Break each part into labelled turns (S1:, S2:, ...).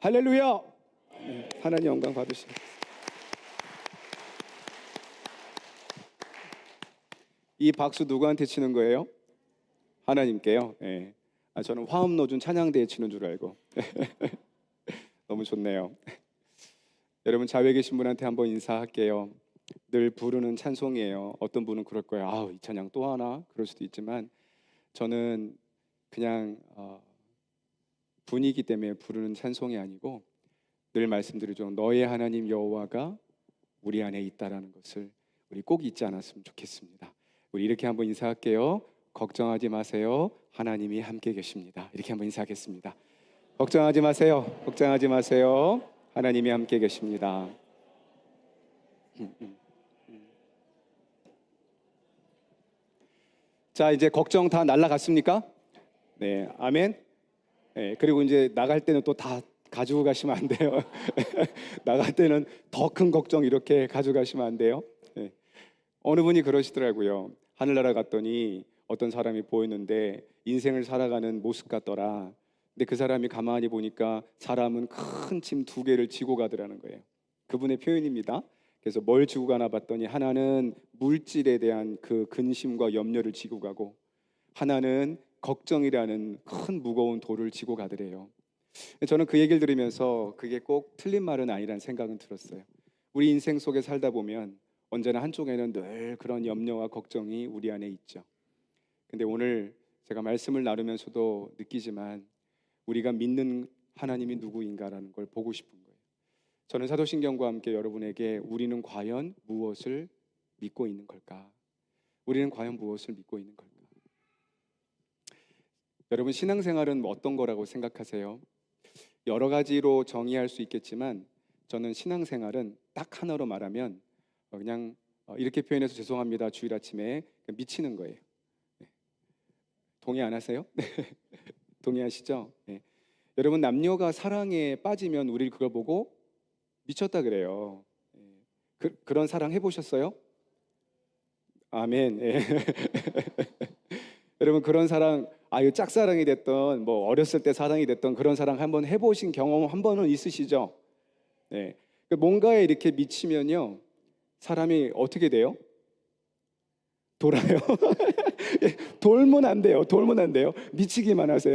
S1: 할렐루야. 하나님 영광 받으시고. 이 박수 누구한테 치는 거예요? 하나님께요. 예. 저는 화음 넣어준 찬양대에 치는 줄 알고. 너무 좋네요. 여러분 좌우에 계신 분한테 한번 인사할게요. 늘 부르는 찬송이에요. 어떤 분은 그럴 거예요. 아우, 이 찬양 또 하나? 그럴 수도 있지만 저는 그냥 분위기 때문에 부르는 찬송이 아니고 늘 말씀드리죠. 너의 하나님 여호와가 우리 안에 있다라는 것을 우리 꼭 잊지 않았으면 좋겠습니다. 우리 이렇게 한번 인사할게요. 걱정하지 마세요. 하나님이 함께 계십니다. 이렇게 한번 인사하겠습니다. 걱정하지 마세요. 걱정하지 마세요. 하나님이 함께 계십니다. 자, 이제 걱정 다 날라갔습니까? 네, 아멘. 네, 그리고 이제 나갈 때는 또 다 가지고 가시면 안 돼요. 나갈 때는 더 큰 걱정 이렇게 가져가시면 안 돼요. 네. 어느 분이 그러시더라고요. 하늘나라 갔더니 어떤 사람이 보였는데 인생을 살아가는 모습 같더라. 근데 그 사람이 가만히 보니까 사람은 큰 짐 2개를 지고 가더라는 거예요. 그분의 표현입니다. 그래서 뭘 지고 가나 봤더니 하나는 물질에 대한 그 근심과 염려를 지고 가고 하나는 걱정이라는 큰 무거운 돌을 지고 가더래요. 저는 그 얘기를 들으면서 그게 꼭 틀린 말은 아니라는 생각은 들었어요. 우리 인생 속에 살다 보면 언제나 한쪽에는 늘 그런 염려와 걱정이 우리 안에 있죠. 근데 오늘 제가 말씀을 나누면서도 느끼지만 우리가 믿는 하나님이 누구인가라는 걸 보고 싶은 거예요. 저는 사도신경과 함께 여러분에게 우리는 과연 무엇을 믿고 있는 걸까? 우리는 과연 무엇을 믿고 있는 걸까? 여러분 신앙생활은 어떤 거라고 생각하세요? 여러 가지로 정의할 수 있겠지만 저는 신앙생활은 딱 하나로 말하면 그냥 이렇게 표현해서 죄송합니다. 주일 아침에 미치는 거예요. 동의 안 하세요? 동의하시죠? 네. 여러분 남녀가 사랑에 빠지면 우리 그걸 보고 미쳤다 그래요. 그런 사랑 해보셨어요? 아멘. 예. 여러분 그런 사랑, 아유 짝사랑이 됐던 뭐 어렸을 때 사랑이 됐던 그런 사랑 한번 해보신 경험 한 번은 있으시죠? 네. 뭔가에 이렇게 미치면요 사람이 어떻게 돼요? 돌아요. 돌면 안 돼요. 돌면 안 돼요. 미치기만 하세요.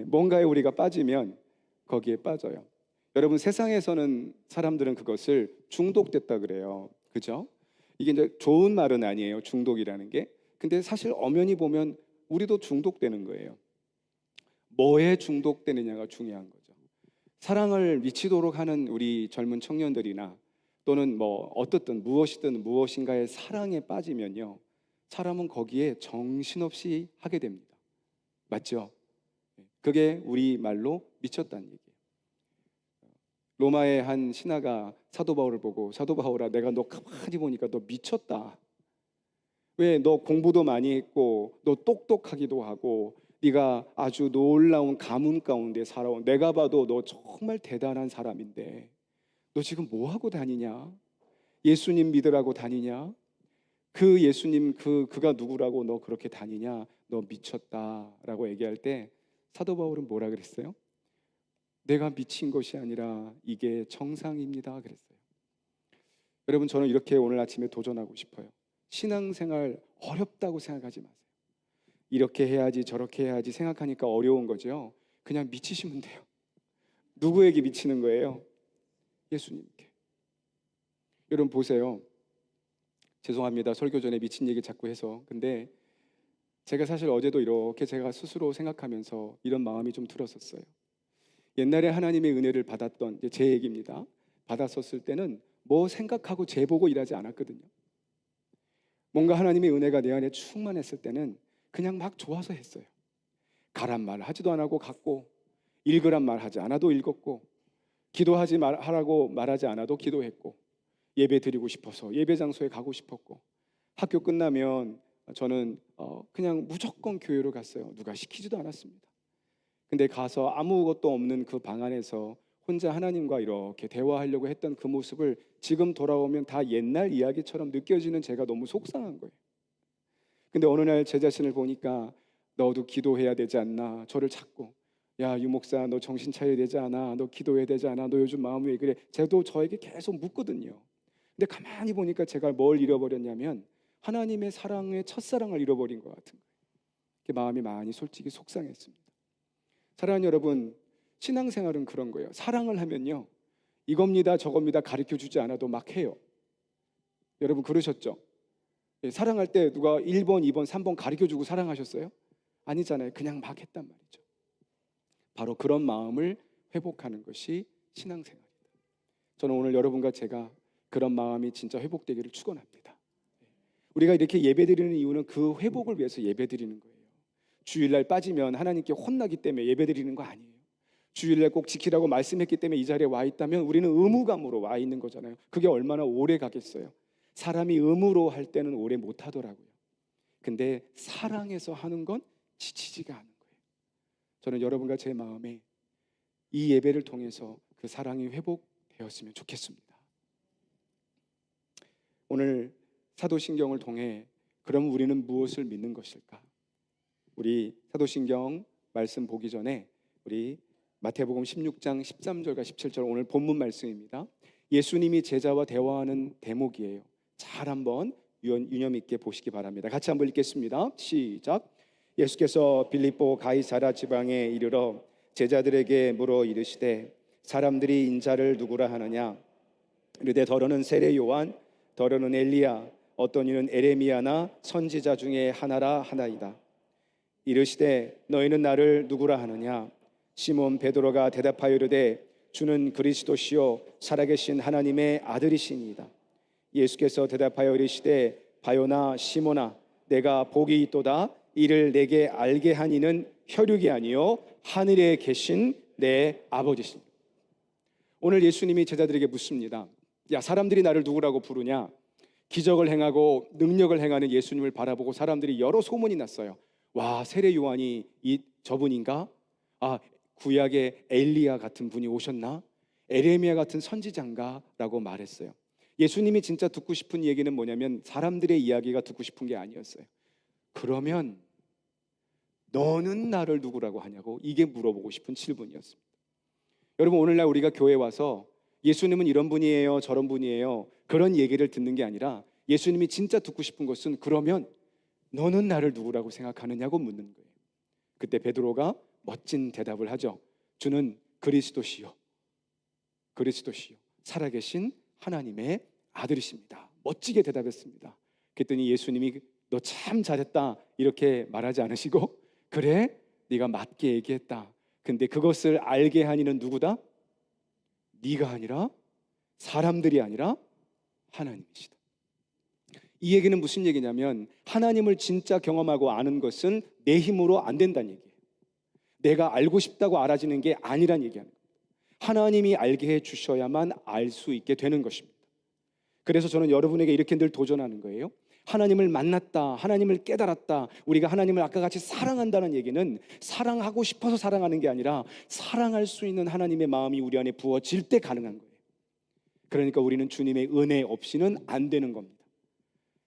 S1: 뭔가에 우리가 빠지면 거기에 빠져요. 여러분 세상에서는 사람들은 그것을 중독됐다 그래요. 그죠? 이게 이제 좋은 말은 아니에요. 중독이라는 게. 근데 사실 엄연히 보면 우리도 중독되는 거예요. 뭐에 중독되느냐가 중요한 거죠. 사랑을 미치도록 하는 우리 젊은 청년들이나 또는 뭐 어떻든 무엇이든 무엇인가의 사랑에 빠지면요 사람은 거기에 정신없이 하게 됩니다. 맞죠? 그게 우리 말로 미쳤다는 얘기예요. 로마의 한 신하가 사도 바울을 보고 사도 바울아 내가 너 가만히 보니까 너 미쳤다. 왜 너 공부도 많이 했고 너 똑똑하기도 하고 네가 아주 놀라운 가문 가운데 살아온 내가 봐도 너 정말 대단한 사람인데 너 지금 뭐 하고 다니냐? 예수님 믿으라고 다니냐? 그 예수님 그가 누구라고 너 그렇게 다니냐? 너 미쳤다라고 얘기할 때 사도 바울은 뭐라 그랬어요? 내가 미친 것이 아니라 이게 정상입니다 그랬어요. 여러분 저는 이렇게 오늘 아침에 도전하고 싶어요. 신앙생활 어렵다고 생각하지 마세요. 이렇게 해야지 저렇게 해야지 생각하니까 어려운 거죠. 그냥 미치시면 돼요. 누구에게 미치는 거예요? 예수님께. 여러분 보세요. 죄송합니다. 설교 전에 미친 얘기 자꾸 해서. 근데 제가 사실 어제도 이렇게 제가 스스로 생각하면서 이런 마음이 좀 들었었어요. 옛날에 하나님의 은혜를 받았던 제 얘기입니다. 받았었을 때는 뭐 생각하고 재보고 일하지 않았거든요. 뭔가 하나님의 은혜가 내 안에 충만했을 때는 그냥 막 좋아서 했어요. 가란 말 하지도 안 하고 갔고 읽으란 말 하지 않아도 읽었고 하라고 말하지 않아도 기도했고 예배 드리고 싶어서 예배 장소에 가고 싶었고 학교 끝나면 저는 그냥 무조건 교회로 갔어요. 누가 시키지도 않았습니다. 근데 가서 아무것도 없는 그 방 안에서 혼자 하나님과 이렇게 대화하려고 했던 그 모습을 지금 돌아오면 다 옛날 이야기처럼 느껴지는 제가 너무 속상한 거예요. 근데 어느 날 제 자신을 보니까 너도 기도해야 되지 않나 저를 찾고 야, 유 목사, 너 정신 차려야 되지 않아? 너 기도해야 되지 않아? 너 요즘 마음이 왜 그래? 쟤도 저에게 계속 묻거든요. 근데 가만히 보니까 제가 뭘 잃어버렸냐면 하나님의 사랑의 첫사랑을 잃어버린 것 같은 거예요. 마음이 많이 솔직히 속상했습니다. 사랑하는 여러분, 신앙생활은 그런 거예요. 사랑을 하면요, 이겁니다 저겁니다 가르쳐주지 않아도 막 해요. 여러분 그러셨죠? 사랑할 때 누가 1번, 2번, 3번 가르쳐주고 사랑하셨어요? 아니잖아요. 그냥 막 했단 말이죠. 바로 그런 마음을 회복하는 것이 신앙생활입니다. 저는 오늘 여러분과 제가 그런 마음이 진짜 회복되기를 축원합니다. 우리가 이렇게 예배드리는 이유는 그 회복을 위해서 예배드리는 거예요. 주일날 빠지면 하나님께 혼나기 때문에 예배드리는 거 아니에요. 주일날 꼭 지키라고 말씀했기 때문에 이 자리에 와 있다면 우리는 의무감으로 와 있는 거잖아요. 그게 얼마나 오래 가겠어요. 사람이 의무로 할 때는 오래 못 하더라고요. 근데 사랑해서 하는 건 지치지가 않은 거예요. 저는 여러분과 제 마음에 이 예배를 통해서 그 사랑이 회복되었으면 좋겠습니다. 오늘 사도신경을 통해 그럼 우리는 무엇을 믿는 것일까? 우리 사도신경 말씀 보기 전에 우리 마태복음 16장 13절과 17절 오늘 본문 말씀입니다. 예수님이 제자와 대화하는 대목이에요. 잘 한번 유념 있게 보시기 바랍니다. 같이 한번 읽겠습니다. 시작. 예수께서 빌립보 가이사랴 지방에 이르러 제자들에게 물어 이르시되 사람들이 인자를 누구라 하느냐? 이르되 더러는 세례 요한, 더러는 엘리야, 어떤 이는 에레미야나 선지자 중에 하나라 하나이다. 이르시되 너희는 나를 누구라 하느냐? 시몬 베드로가 대답하여 이르되 주는 그리스도시요 살아계신 하나님의 아들이시니이다. 예수께서 대답하여 이르시되 바요나 시몬아 내가 복이 있도다. 이를 내게 알게 한 이는 혈육이 아니요 하늘에 계신 내 아버지시니라. 오늘 예수님이 제자들에게 묻습니다. 야, 사람들이 나를 누구라고 부르냐? 기적을 행하고 능력을 행하는 예수님을 바라보고 사람들이 여러 소문이 났어요. 와, 세례 요한이 저분인가? 아, 구약의 엘리야 같은 분이 오셨나? 에레미야 같은 선지자인가? 라고 말했어요. 예수님이 진짜 듣고 싶은 얘기는 뭐냐면 사람들의 이야기가 듣고 싶은 게 아니었어요. 그러면 너는 나를 누구라고 하냐고, 이게 물어보고 싶은 질문이었습니다. 여러분, 오늘날 우리가 교회에 와서 예수님은 이런 분이에요 저런 분이에요 그런 얘기를 듣는 게 아니라 예수님이 진짜 듣고 싶은 것은 그러면 너는 나를 누구라고 생각하느냐고 묻는 거예요. 그때 베드로가 멋진 대답을 하죠. 주는 그리스도시요 살아계신 하나님의 아들이십니다. 멋지게 대답했습니다. 그랬더니 예수님이 너 참 잘했다 이렇게 말하지 않으시고 그래 네가 맞게 얘기했다. 근데 그것을 알게 한 이는 누구다? 네가 아니라 사람들이 아니라 하나님이시다. 이 얘기는 무슨 얘기냐면 하나님을 진짜 경험하고 아는 것은 내 힘으로 안 된다는 얘기예요. 내가 알고 싶다고 알아지는 게 아니란 얘기하는 겁니다. 하나님이 알게 해 주셔야만 알 수 있게 되는 것입니다. 그래서 저는 여러분에게 이렇게 늘 도전하는 거예요. 하나님을 만났다, 하나님을 깨달았다, 우리가 하나님을 아까 같이 사랑한다는 얘기는 사랑하고 싶어서 사랑하는 게 아니라 사랑할 수 있는 하나님의 마음이 우리 안에 부어질 때 가능한 거예요. 그러니까 우리는 주님의 은혜 없이는 안 되는 겁니다.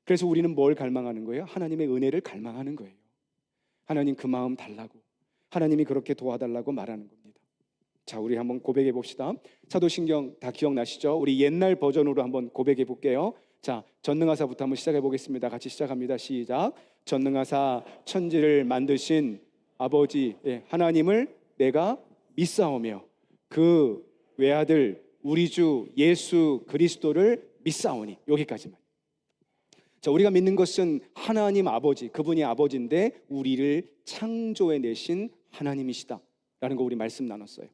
S1: 그래서 우리는 뭘 갈망하는 거예요? 하나님의 은혜를 갈망하는 거예요. 하나님 그 마음 달라고, 하나님이 그렇게 도와달라고 말하는 겁니다. 자, 우리 한번 고백해 봅시다. 사도신경 다 기억나시죠? 우리 옛날 버전으로 한번 고백해 볼게요. 자, 전능하사부터 한번 시작해 보겠습니다. 같이 시작합니다. 시작. 전능하사 천지를 만드신 아버지 하나님을 내가 믿사오며 그 외아들 우리 주 예수 그리스도를 믿사오니. 여기까지만. 자, 우리가 믿는 것은 하나님 아버지, 그분이 아버지인데 우리를 창조해 내신 하나님이시다라는 거 우리 말씀 나눴어요.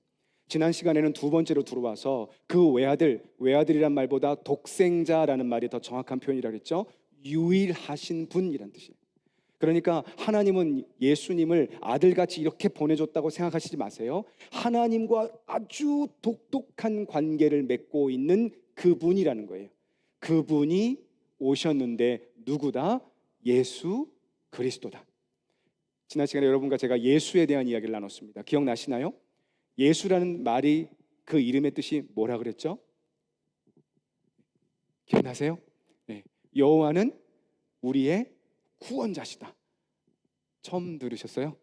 S1: 지난 시간에는 두 번째로 들어와서 그 외아들이란 말보다 독생자라는 말이 더 정확한 표현이라고 했죠. 유일하신 분이란 뜻이에요. 그러니까 하나님은 예수님을 아들같이 이렇게 보내줬다고 생각하시지 마세요. 하나님과 아주 독특한 관계를 맺고 있는 그분이라는 거예요. 그분이 오셨는데 누구다? 예수 그리스도다. 지난 시간에 여러분과 제가 예수에 대한 이야기를 나눴습니다. 기억나시나요? 예수라는 말이 그 이름의 뜻이 뭐라 그랬죠? 기억나세요? 네. 여호와는 우리의 구원자시다. 처음 들으셨어요?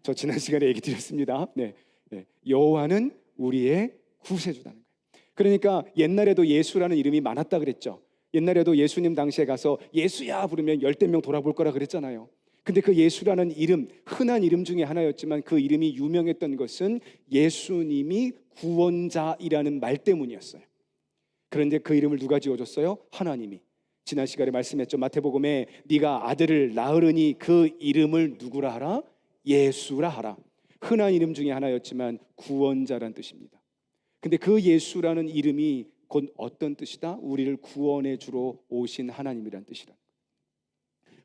S1: 저 지난 시간에 얘기 드렸습니다. 네, 네. 여호와는 우리의 구세주다는 거예요. 그러니까 옛날에도 예수라는 이름이 많았다 그랬죠. 옛날에도 예수님 당시에 가서 예수야 부르면 열댓 명 돌아볼 거라 그랬잖아요. 근데 그 예수라는 이름, 흔한 이름 중에 하나였지만 그 이름이 유명했던 것은 예수님이 구원자이라는 말 때문이었어요. 그런데 그 이름을 누가 지어줬어요? 하나님이. 지난 시간에 말씀했죠. 마태복음에 네가 아들을 낳으리니 그 이름을 누구라 하라? 예수라 하라. 흔한 이름 중에 하나였지만 구원자란 뜻입니다. 근데 그 예수라는 이름이 곧 어떤 뜻이다? 우리를 구원해 주러 오신 하나님이란 뜻이다.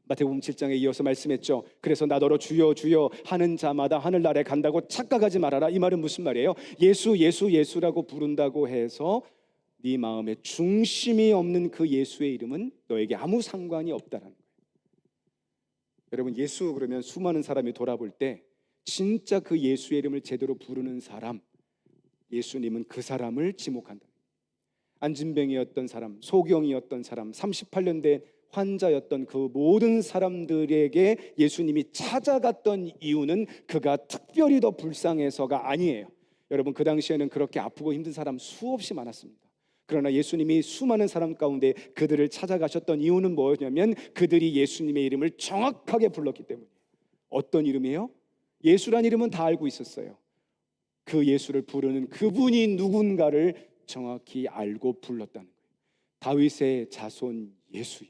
S1: 마태복음 7장에 이어서 말씀했죠. 그래서 나더러 주여 주여 하는 자마다 하늘나라에 간다고 착각하지 말아라. 이 말은 무슨 말이에요? 예수 예수 예수라고 부른다고 해서 네 마음에 중심이 없는 그 예수의 이름은 너에게 아무 상관이 없다라는 거예요. 여러분, 예수 그러면 수많은 사람이 돌아볼 때 진짜 그 예수의 이름을 제대로 부르는 사람, 예수님은 그 사람을 지목한다. 안진뱅이였던 사람, 소경이었던 사람, 38년 된 환자였던 그 모든 사람들에게 예수님이 찾아갔던 이유는 그가 특별히 더 불쌍해서가 아니에요. 여러분, 그 당시에는 그렇게 아프고 힘든 사람 수없이 많았습니다. 그러나 예수님이 수많은 사람 가운데 그들을 찾아가셨던 이유는 뭐였냐면 그들이 예수님의 이름을 정확하게 불렀기 때문이에요. 어떤 이름이에요? 예수란 이름은 다 알고 있었어요. 그 예수를 부르는 그분이 누군가를 정확히 알고 불렀다는 거예요. 다윗의 자손 예수요.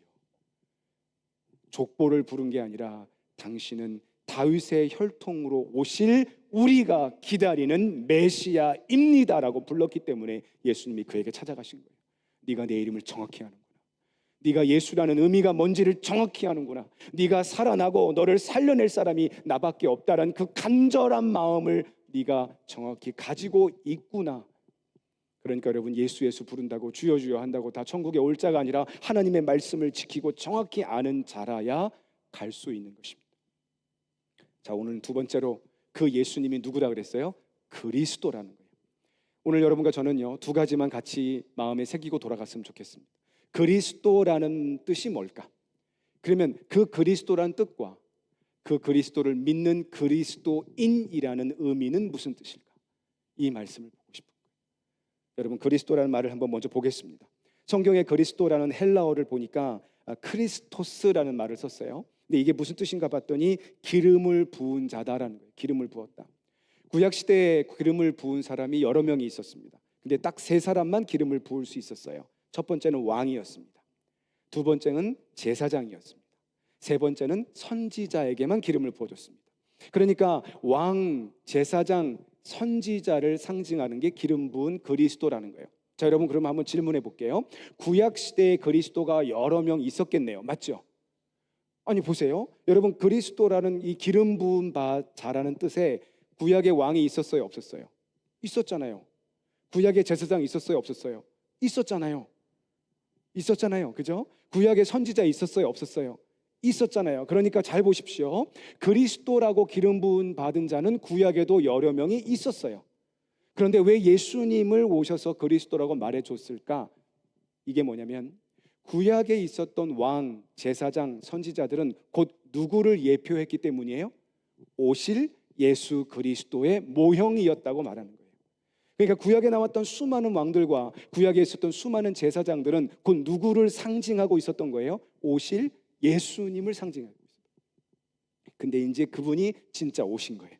S1: 족보를 부른 게 아니라 당신은 다윗의 혈통으로 오실 우리가 기다리는 메시아입니다라고 불렀기 때문에 예수님이 그에게 찾아가신 거예요. 네가 내 이름을 정확히 아는구나. 네가 예수라는 의미가 뭔지를 정확히 아는구나. 네가 살아나고 너를 살려낼 사람이 나밖에 없다라는 그 간절한 마음을 네가 정확히 가지고 있구나. 그러니까 여러분, 예수 예수 부른다고 주여 주여 한다고 다 천국에 올 자가 아니라 하나님의 말씀을 지키고 정확히 아는 자라야 갈 수 있는 것입니다. 자, 오늘 두 번째로 그 예수님이 누구다 그랬어요? 그리스도라는 거예요. 오늘 여러분과 저는요, 두 가지만 같이 마음에 새기고 돌아갔으면 좋겠습니다. 그리스도라는 뜻이 뭘까? 그러면 그 그리스도라는 뜻과 그 그리스도를 믿는 그리스도인이라는 의미는 무슨 뜻일까? 이 말씀을 보고 싶은 거예요. 여러분, 그리스도라는 말을 한번 먼저 보겠습니다. 성경에 그리스도라는 헬라어를 보니까 크리스토스라는 말을 썼어요. 근데 이게 무슨 뜻인가 봤더니 기름을 부은 자다라는 거예요. 기름을 부었다. 구약 시대에 기름을 부은 사람이 여러 명이 있었습니다. 근데 딱 세 사람만 기름을 부을 수 있었어요. 첫 번째는 왕이었습니다. 두 번째는 제사장이었습니다. 세 번째는 선지자에게만 기름을 부어줬습니다. 그러니까 왕, 제사장, 선지자를 상징하는 게 기름 부은 그리스도라는 거예요. 자, 여러분, 그럼 한번 질문해 볼게요. 구약 시대에 그리스도가 여러 명 있었겠네요. 맞죠? 아니, 보세요. 여러분, 그리스도라는 이 기름 부은 자라는 뜻에 구약의 왕이 있었어요, 없었어요? 있었잖아요. 구약의 제사장 있었어요, 없었어요? 있었잖아요. 있었잖아요. 그죠? 구약의 선지자 있었어요, 없었어요? 있었잖아요. 그러니까 잘 보십시오. 그리스도라고 기름 부은 받은 자는 구약에도 여러 명이 있었어요. 그런데 왜 예수님을 오셔서 그리스도라고 말해줬을까? 이게 뭐냐면 구약에 있었던 왕, 제사장, 선지자들은 곧 누구를 예표했기 때문이에요? 오실 예수 그리스도의 모형이었다고 말하는 거예요. 그러니까 구약에 나왔던 수많은 왕들과 구약에 있었던 수많은 제사장들은 곧 누구를 상징하고 있었던 거예요? 오실 예수님을 상징하고 있어요. 근데 이제 그분이 진짜 오신 거예요.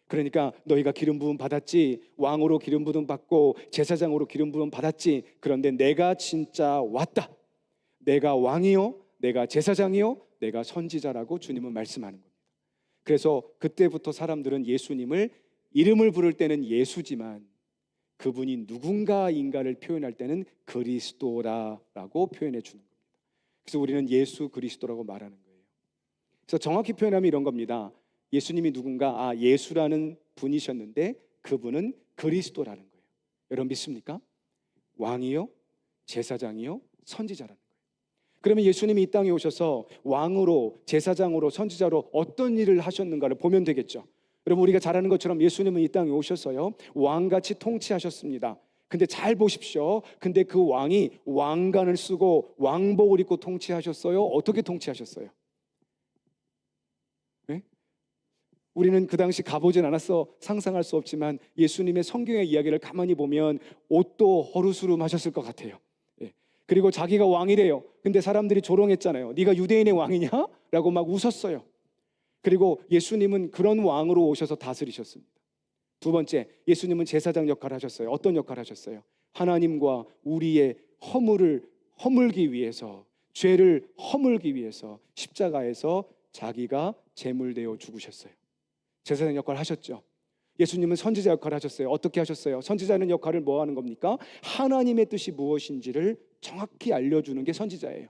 S1: 그러니까 너희가 기름 부음 받았지, 왕으로 기름 부음 받고 제사장으로 기름 부음 받았지. 그런데 내가 진짜 왔다. 내가 왕이요, 내가 제사장이요, 내가 선지자라고 주님은 말씀하는 겁니다. 그래서 그때부터 사람들은 예수님을 이름을 부를 때는 예수지만 그분이 누군가인가를 표현할 때는 그리스도라고 표현해 주는 겁니다. 그래서 우리는 예수 그리스도라고 말하는 거예요. 그래서 정확히 표현하면 이런 겁니다. 예수님이 누군가, 예수라는 분이셨는데 그분은 그리스도라는 거예요. 여러분 믿습니까? 왕이요, 제사장이요, 선지자라는 거예요. 그러면 예수님이 이 땅에 오셔서 왕으로, 제사장으로, 선지자로 어떤 일을 하셨는가를 보면 되겠죠. 여러분, 우리가 잘 아는 것처럼 예수님은 이 땅에 오셔서요, 왕같이 통치하셨습니다. 근데 잘 보십시오. 근데 그 왕이 왕관을 쓰고 왕복을 입고 통치하셨어요? 어떻게 통치하셨어요? 네? 우리는 그 당시 가보진 않았어 상상할 수 없지만 예수님의 성경의 이야기를 가만히 보면 옷도 허루스름하셨을 것 같아요. 예. 그리고 자기가 왕이래요. 근데 사람들이 조롱했잖아요. 네가 유대인의 왕이냐? 라고 막 웃었어요. 그리고 예수님은 그런 왕으로 오셔서 다스리셨습니다. 두 번째, 예수님은 제사장 역할을 하셨어요. 어떤 역할을 하셨어요? 하나님과 우리의 허물을 허물기 위해서, 죄를 허물기 위해서 십자가에서 자기가 제물되어 죽으셨어요. 제사장 역할을 하셨죠. 예수님은 선지자 역할을 하셨어요. 어떻게 하셨어요? 선지자는 역할을 뭐 하는 겁니까? 하나님의 뜻이 무엇인지를 정확히 알려주는 게 선지자예요.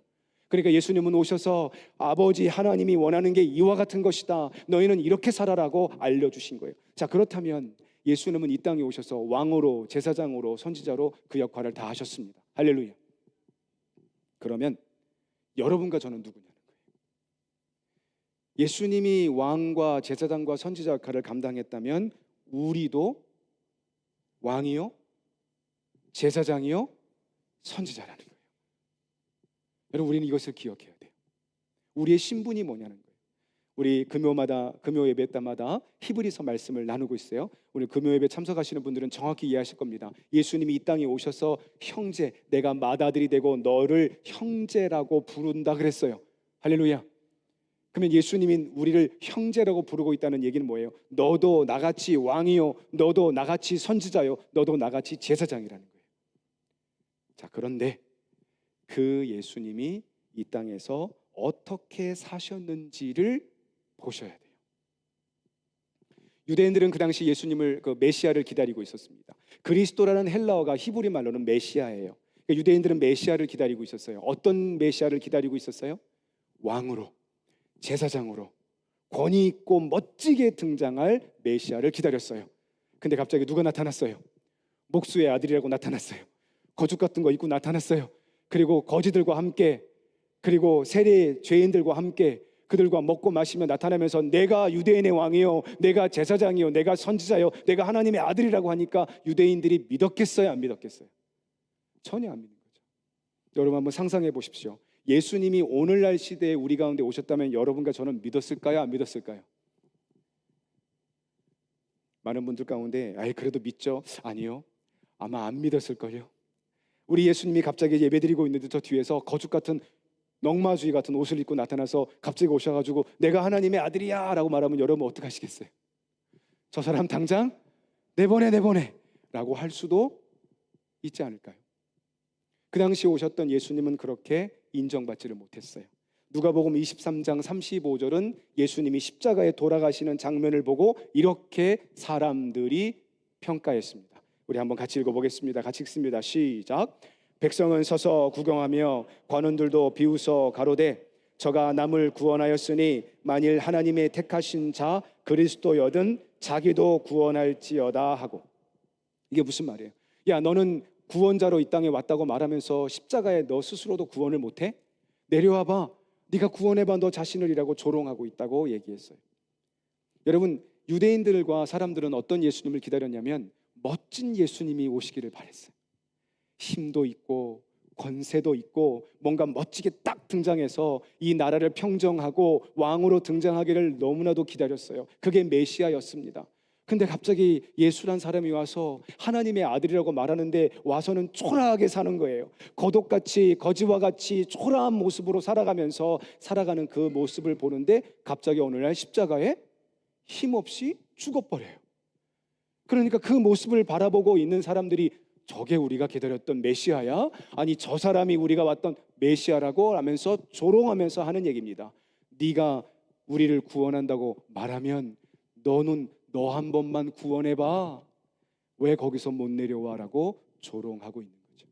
S1: 그러니까 예수님은 오셔서 아버지 하나님이 원하는 게 이와 같은 것이다, 너희는 이렇게 살아라고 알려주신 거예요. 자, 그렇다면 예수님은 이 땅에 오셔서 왕으로, 제사장으로, 선지자로 그 역할을 다 하셨습니다. 할렐루야. 그러면 여러분과 저는 누구냐는 거예요. 예수님이 왕과 제사장과 선지자 역할을 감당했다면 우리도 왕이요, 제사장이요, 선지자라는 거예요. 여러분, 우리는 이것을 기억해야 돼요. 우리의 신분이 뭐냐는 거예요. 우리 금요 예배 때마다 히브리서 말씀을 나누고 있어요. 오늘 금요 예배 참석하시는 분들은 정확히 이해하실 겁니다. 예수님이 이 땅에 오셔서 형제, 내가 맏아들이 되고 너를 형제라고 부른다 그랬어요. 할렐루야. 그러면 예수님이 우리를 형제라고 부르고 있다는 얘기는 뭐예요? 너도 나같이 왕이요, 너도 나같이 선지자요, 너도 나같이 제사장이라는 거예요. 자, 그런데 그 예수님이 이 땅에서 어떻게 사셨는지를 보셔야 돼요. 유대인들은 그 당시 예수님을, 그 메시아를 기다리고 있었습니다. 그리스도라는 헬라어가 히브리 말로는 메시아예요. 그러니까 유대인들은 메시아를 기다리고 있었어요. 어떤 메시아를 기다리고 있었어요? 왕으로, 제사장으로, 권위 있고 멋지게 등장할 메시아를 기다렸어요. 근데 갑자기 누가 나타났어요? 목수의 아들이라고 나타났어요. 거죽 같은 거 입고 나타났어요. 그리고 거지들과 함께, 그리고 세례 죄인들과 함께 그들과 먹고 마시며 나타나면서 내가 유대인의 왕이요, 내가 제사장이요, 내가 선지자요, 내가 하나님의 아들이라고 하니까 유대인들이 믿었겠어요, 안 믿었겠어요? 전혀 안 믿는 거죠. 여러분 한번 상상해 보십시오. 예수님이 오늘날 시대에 우리 가운데 오셨다면 여러분과 저는 믿었을까요, 안 믿었을까요? 많은 분들 가운데 그래도 믿죠? 아니요, 아마 안 믿었을걸요. 우리 예수님이 갑자기 예배드리고 있는데 저 뒤에서 거죽 같은, 넝마주의 같은 옷을 입고 나타나서 갑자기 오셔가지고 내가 하나님의 아들이야 라고 말하면 여러분 어떡하시겠어요? 저 사람 당장 내보내 라고 할 수도 있지 않을까요? 그 당시 오셨던 예수님은 그렇게 인정받지를 못했어요. 누가복음 23장 35절은 예수님이 십자가에 돌아가시는 장면을 보고 이렇게 사람들이 평가했습니다. 우리 한번 같이 읽어보겠습니다. 같이 읽습니다. 시작. 백성은 서서 구경하며 관원들도 비웃어 가로되 저가 남을 구원하였으니 만일 하나님의 택하신 자 그리스도여든 자기도 구원할지어다 하고. 이게 무슨 말이에요? 야, 너는 구원자로 이 땅에 왔다고 말하면서 십자가에 너 스스로도 구원을 못해? 내려와봐, 네가 구원해봐, 너 자신을이라고 조롱하고 있다고 얘기했어요. 여러분, 유대인들과 사람들은 어떤 예수님을 기다렸냐면 멋진 예수님이 오시기를 바랬어요. 힘도 있고 권세도 있고 뭔가 멋지게 딱 등장해서 이 나라를 평정하고 왕으로 등장하기를 너무나도 기다렸어요. 그게 메시아였습니다. 근데 갑자기 예수란 사람이 와서 하나님의 아들이라고 말하는데 와서는 초라하게 사는 거예요. 거독같이, 거지와 같이 초라한 모습으로 살아가면서 살아가는 그 모습을 보는데 갑자기 오늘날 십자가에 힘없이 죽어버려요. 그러니까 그 모습을 바라보고 있는 사람들이 저게 우리가 기다렸던 메시아야? 아니, 저 사람이 우리가 왔던 메시아라고 하면서 조롱하면서 하는 얘기입니다. 네가 우리를 구원한다고 말하면 너는 너 한 번만 구원해봐, 왜 거기서 못 내려와라고 조롱하고 있는 거죠.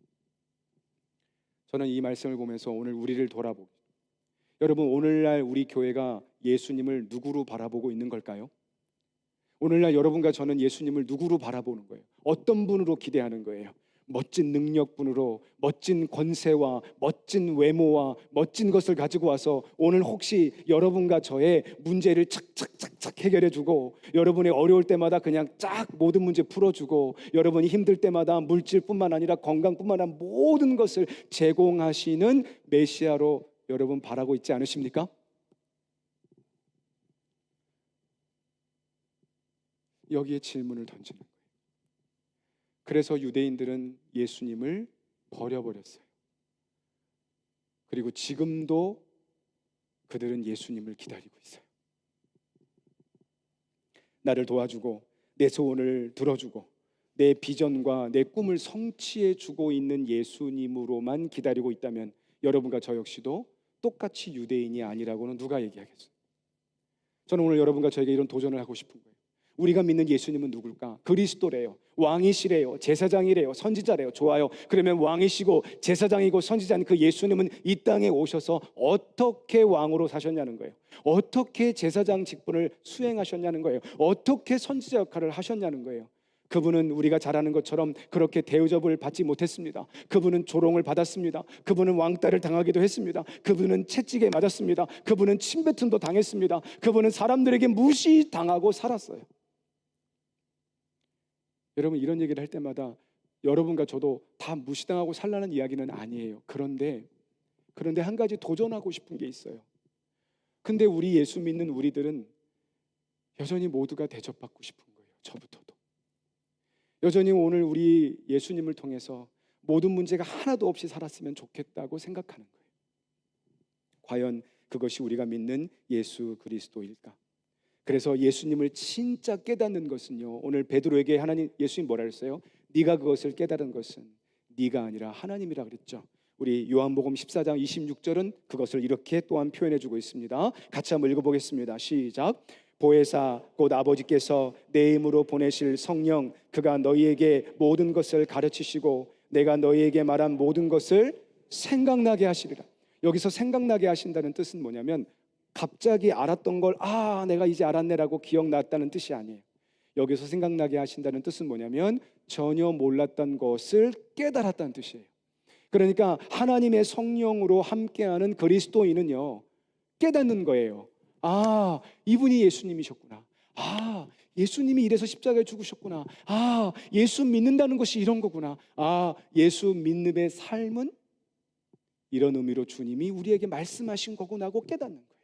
S1: 저는 이 말씀을 보면서 오늘 우리를 돌아보고, 여러분, 오늘날 우리 교회가 예수님을 누구로 바라보고 있는 걸까요? 오늘날 여러분과 저는 예수님을 누구로 바라보는 거예요? 어떤 분으로 기대하는 거예요? 멋진 능력분으로, 멋진 권세와 멋진 외모와 멋진 것을 가지고 와서 오늘 혹시 여러분과 저의 문제를 착착착착 해결해주고, 여러분의 어려울 때마다 그냥 쫙 모든 문제 풀어주고, 여러분이 힘들 때마다 물질뿐만 아니라 건강뿐만 아니라 모든 것을 제공하시는 메시아로 여러분 바라고 있지 않으십니까? 여기에 질문을 던지는 거예요. 그래서 유대인들은 예수님을 버려버렸어요. 그리고 지금도 그들은 예수님을 기다리고 있어요. 나를 도와주고 내 소원을 들어주고 내 비전과 내 꿈을 성취해 주고 있는 예수님으로만 기다리고 있다면 여러분과 저 역시도 똑같이 유대인이 아니라고는 누가 얘기하겠어요? 저는 오늘 여러분과 저에게 이런 도전을 하고 싶은 거예요. 우리가 믿는 예수님은 누굴까? 그리스도래요. 왕이시래요. 제사장이래요. 선지자래요. 좋아요. 그러면 왕이시고 제사장이고 선지자인 그 예수님은 이 땅에 오셔서 어떻게 왕으로 사셨냐는 거예요. 어떻게 제사장 직분을 수행하셨냐는 거예요. 어떻게 선지자 역할을 하셨냐는 거예요. 그분은 우리가 잘 아는 것처럼 그렇게 대우접을 받지 못했습니다. 그분은 조롱을 받았습니다. 그분은 왕따를 당하기도 했습니다. 그분은 채찍에 맞았습니다. 그분은 침뱉음도 당했습니다. 그분은 사람들에게 무시당하고 살았어요. 여러분, 이런 얘기를 할 때마다 여러분과 저도 다 무시당하고 살라는 이야기는 아니에요. 그런데 한 가지 도전하고 싶은 게 있어요. 근데 우리 예수 믿는 우리들은 여전히 모두가 대접받고 싶은 거예요. 저부터도. 여전히 오늘 우리 예수님을 통해서 모든 문제가 하나도 없이 살았으면 좋겠다고 생각하는 거예요. 과연 그것이 우리가 믿는 예수 그리스도일까? 그래서 예수님을 진짜 깨닫는 것은요, 오늘 베드로에게 예수님 뭐라 그랬어요? 네가 그것을 깨달은 것은 네가 아니라 하나님이라 그랬죠. 우리 요한복음 14장 26절은 그것을 이렇게 또한 표현해 주고 있습니다. 같이 한번 읽어보겠습니다. 시작. 보혜사 곧 아버지께서 내 이름으로 보내실 성령 그가 너희에게 모든 것을 가르치시고 내가 너희에게 말한 모든 것을 생각나게 하시리라. 여기서 생각나게 하신다는 뜻은 뭐냐면 갑자기 알았던 걸 내가 이제 알았네라고 기억났다는 뜻이 아니에요. 여기서 생각나게 하신다는 뜻은 뭐냐면 전혀 몰랐던 것을 깨달았다는 뜻이에요. 그러니까 하나님의 성령으로 함께하는 그리스도인은요, 깨닫는 거예요. 이분이 예수님이셨구나. 예수님이 이래서 십자가에 죽으셨구나. 예수 믿는다는 것이 이런 거구나. 예수 믿음의 삶은 이런 의미로 주님이 우리에게 말씀하신 거구나 하고 깨닫는 거예요.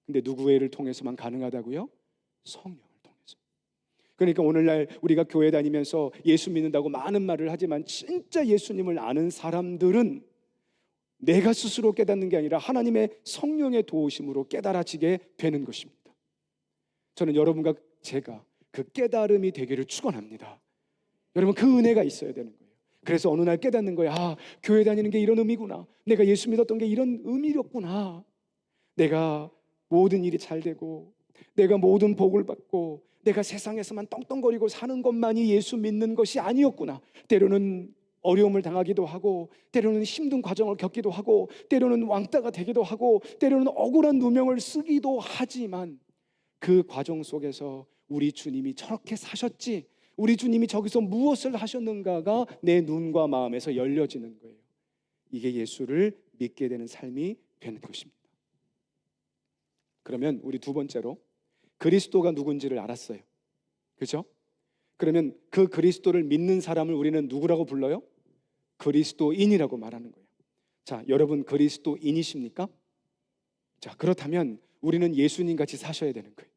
S1: 근데 누구를 통해서만 가능하다고요? 성령을 통해서. 그러니까 오늘날 우리가 교회 다니면서 예수 믿는다고 많은 말을 하지만 진짜 예수님을 아는 사람들은 내가 스스로 깨닫는 게 아니라 하나님의 성령의 도우심으로 깨달아지게 되는 것입니다. 저는 여러분과 제가 그 깨달음이 되기를 축원합니다. 여러분, 그 은혜가 있어야 되는 거예요. 그래서 어느 날 깨닫는 거예요. 교회 다니는 게 이런 의미구나. 내가 예수 믿었던 게 이런 의미였구나. 내가 모든 일이 잘 되고 내가 모든 복을 받고 내가 세상에서만 떵떵거리고 사는 것만이 예수 믿는 것이 아니었구나. 때로는 어려움을 당하기도 하고 때로는 힘든 과정을 겪기도 하고 때로는 왕따가 되기도 하고 때로는 억울한 누명을 쓰기도 하지만 그 과정 속에서 우리 주님이 저렇게 사셨지, 우리 주님이 저기서 무엇을 하셨는가가 내 눈과 마음에서 열려지는 거예요. 이게 예수를 믿게 되는 삶이 되는 것입니다. 그러면 우리 두 번째로 그리스도가 누군지를 알았어요. 그렇죠? 그러면 그 그리스도를 믿는 사람을 우리는 누구라고 불러요? 그리스도인이라고 말하는 거예요. 자, 여러분 그리스도인이십니까? 자, 그렇다면 우리는 예수님같이 사셔야 되는 거예요.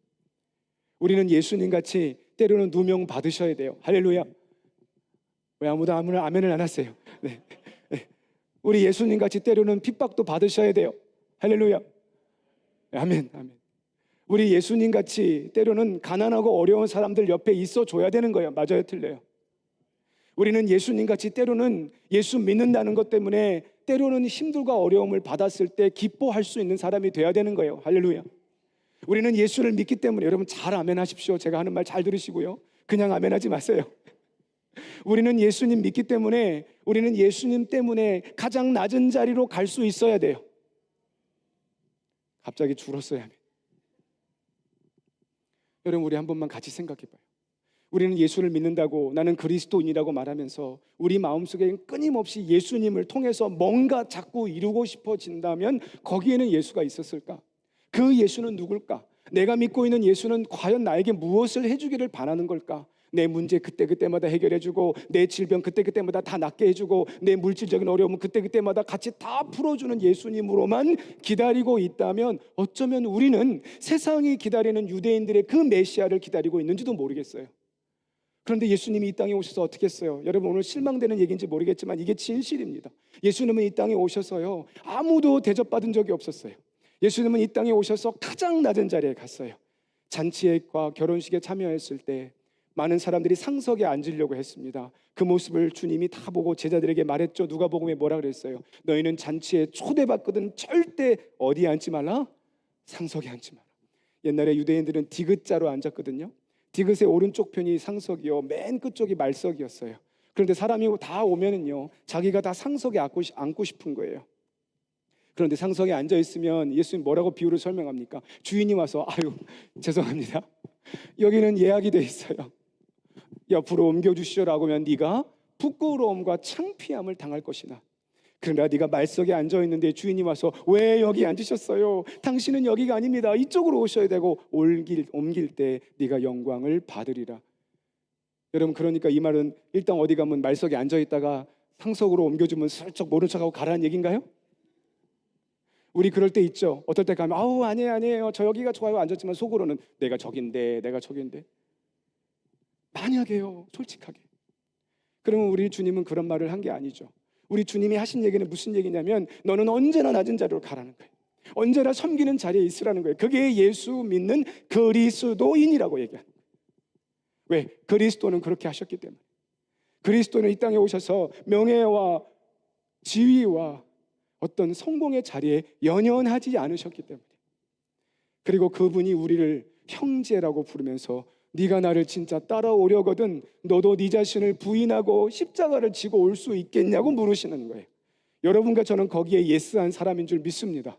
S1: 우리는 예수님같이 때로는 누명 받으셔야 돼요. 할렐루야. 왜 아무도 아멘을 안 하세요? 네. 우리 예수님같이 때로는 핍박도 받으셔야 돼요. 할렐루야. 아멘. 우리 예수님같이 때로는 가난하고 어려운 사람들 옆에 있어줘야 되는 거예요. 맞아요, 틀려요? 우리는 예수님같이 때로는 예수 믿는다는 것 때문에 때로는 힘들고 어려움을 받았을 때 기뻐할 수 있는 사람이 돼야 되는 거예요. 할렐루야. 우리는 예수를 믿기 때문에, 여러분 잘 아멘하십시오. 제가 하는 말 잘 들으시고요, 그냥 아멘하지 마세요. 우리는 예수님 믿기 때문에, 우리는 예수님 때문에 가장 낮은 자리로 갈 수 있어야 돼요. 갑자기 줄었어요. 아멘. 여러분, 우리 한 번만 같이 생각해 봐요. 우리는 예수를 믿는다고, 나는 그리스도인이라고 말하면서 우리 마음속에 끊임없이 예수님을 통해서 뭔가 자꾸 이루고 싶어진다면 거기에는 예수가 있었을까? 그 예수는 누굴까? 내가 믿고 있는 예수는 과연 나에게 무엇을 해주기를 바라는 걸까? 내 문제 그때그때마다 해결해주고, 내 질병 그때그때마다 다 낫게 해주고, 내 물질적인 어려움은 그때그때마다 같이 다 풀어주는 예수님으로만 기다리고 있다면 어쩌면 우리는 세상이 기다리는 유대인들의 그 메시아를 기다리고 있는지도 모르겠어요. 그런데 예수님이 이 땅에 오셔서 어떻게 했어요? 여러분, 오늘 실망되는 얘기인지 모르겠지만 이게 진실입니다. 예수님은 이 땅에 오셔서요, 아무도 대접받은 적이 없었어요. 예수님은 이 땅에 오셔서 가장 낮은 자리에 갔어요. 잔치회과 결혼식에 참여했을 때 많은 사람들이 상석에 앉으려고 했습니다. 그 모습을 주님이 다 보고 제자들에게 말했죠. 누가복음에 뭐라 그랬어요? 너희는 잔치에 초대받거든 절대 어디에 앉지 말라? 상석에 앉지 마라. 옛날에 유대인들은 디귿자로 앉았거든요. 디귿의 오른쪽 편이 상석이요, 맨 끝쪽이 말석이었어요. 그런데 사람이 다 오면은요, 자기가 다 상석에 앉고 싶은 거예요. 그런데 상석에 앉아 있으면 예수님 뭐라고 비유를 설명합니까? 주인이 와서 아유 죄송합니다, 여기는 예약이 돼 있어요, 옆으로 옮겨주시오라고 하면 네가 부끄러움과 창피함을 당할 것이나, 그러나 네가 말석에 앉아 있는데 주인이 와서 왜 여기 앉으셨어요? 당신은 여기가 아닙니다, 이쪽으로 오셔야 되고 옮길 때 네가 영광을 받으리라. 여러분, 그러니까 이 말은 일단 어디 가면 말석에 앉아 있다가 상석으로 옮겨주면 슬쩍 모른 척하고 가라는 얘기인가요? 우리 그럴 때 있죠. 어떨 때 가면 아우 아니에요 저 여기가 좋아요 앉았지만 속으로는 내가 저긴데. 만약에요, 솔직하게, 그러면 우리 주님은 그런 말을 한 게 아니죠. 우리 주님이 하신 얘기는 무슨 얘기냐면 너는 언제나 낮은 자리로 가라는 거예요. 언제나 섬기는 자리에 있으라는 거예요. 그게 예수 믿는 그리스도인이라고 얘기하는 거예요. 왜? 그리스도는 그렇게 하셨기 때문에. 그리스도는 이 땅에 오셔서 명예와 지위와 어떤 성공의 자리에 연연하지 않으셨기 때문에. 그리고 그분이 우리를 형제라고 부르면서 네가 나를 진짜 따라오려거든 너도 네 자신을 부인하고 십자가를 지고 올 수 있겠냐고 물으시는 거예요. 여러분과 저는 거기에 예스한 사람인 줄 믿습니다.